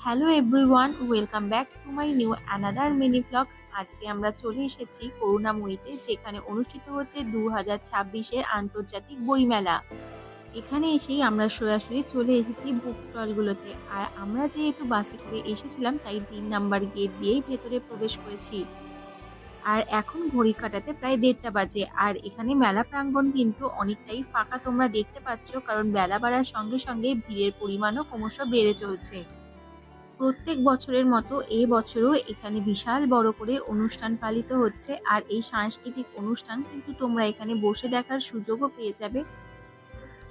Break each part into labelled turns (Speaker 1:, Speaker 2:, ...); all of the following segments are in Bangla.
Speaker 1: Hello everyone, welcome back to my new another mini blog. আজকে আমরা চলে এসেছি করুণাময়ীতে, যেখানে অনুষ্ঠিত হচ্ছে 2026-এর আন্তর্জাতিক বইমেলা। এখানে এসেই আমরা সরাসরি চলে এসেছি বুক স্টলগুলোতে। আর আমরা যেহেতু বাসে করে এসেছিলাম, তাই 3 নাম্বার গেট দিয়েই ভেতরে প্রবেশ করেছি। আর এখন ঘড়ি কাটাতে প্রায় 1:30টা বাজে। আর এখানে মেলা প্রাঙ্গণ কিন্তু অনেকটাই ফাঁকা তোমরা দেখতে পাচ্ছ, কারণ বেলা বাড়ার সঙ্গে সঙ্গে ভিড়ের পরিমাণও ক্রমশ বেড়ে চলছে। প্রত্যেক বছরের মতো এ বছরও এখানে বিশাল বড় করে অনুষ্ঠান পালিত হচ্ছে। আর এই সাংস্কৃতিক অনুষ্ঠান কিন্তু তোমরা এখানে বসে দেখার সুযোগও পেয়ে যাবে।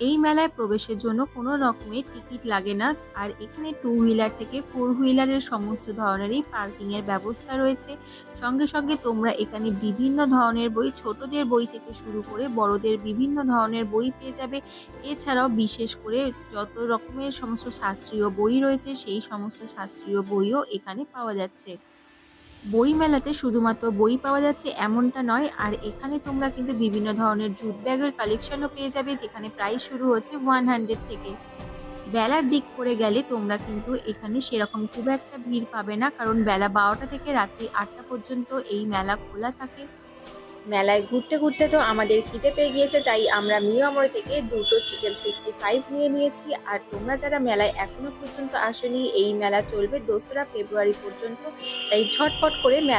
Speaker 1: এই মেলায় প্রবেশের জন্য কোনো রকমের টিকিট লাগে না। আর এখানে 2 হুইলার থেকে 4 হুইলারের সমস্ত ধরনেরই পার্কিং এর ব্যবস্থা রয়েছে। সঙ্গে সঙ্গে তোমরা এখানে বিভিন্ন ধরনের বই, ছোটদের বই থেকে শুরু করে বড়দের বিভিন্ন ধরনের বই পেয়ে যাবে। এছাড়াও বিশেষ করে যত রকমের সমস্ত শাস্ত্রীয় বই রয়েছে, সেই সমস্ত শাস্ত্রীয় বইও এখানে পাওয়া যাচ্ছে। বই মেলাতে শুধুমাত্র বই পাওয়া যাচ্ছে এমনটা নয়, আর এখানে তোমরা কিন্তু বিভিন্ন ধরনের জুট ব্যাগের কালেকশনও পেয়ে যাবে, যেখানে প্রাইস শুরু হচ্ছে 100 থেকে। বেলার দিক করে গেলে তোমরা কিন্তু এখানে সেরকম খুব একটা ভিড় পাবে না, কারণ বেলা 12টা থেকে রাত্রি 8টা পর্যন্ত এই মেলা খোলা থাকে। মেলায় ঘুরতে ঘুরতে তো আমাদের খিদে পেয়ে গিয়েছে, তাই আমরা মিয়ামর থেকে 2টো চিকেন 65 নিয়ে নিয়েছি। আর তোমরা যারা মেলায় এখনো পর্যন্ত আসেনি, এই মেলা চলবে 2রা ফেব্রুয়ারি পর্যন্ত, তাই ঝটপট করে মেলা